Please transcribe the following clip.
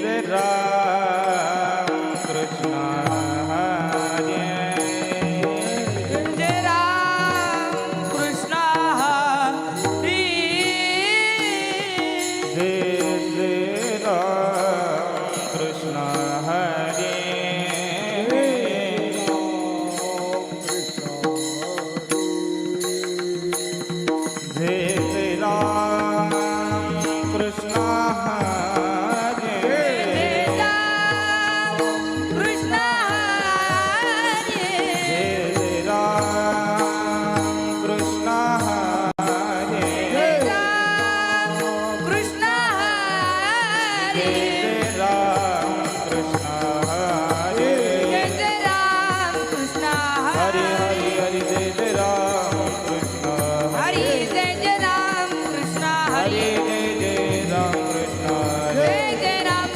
Jai Ram Krishna Hare Jai Ram Krishna Hari Jai Ram Krishna Hare Jai Ram Krishna Hare Jai Ram Krishna Hari Jai Ram Krishna Hare Jai Ram Krishna Hari Jai Ram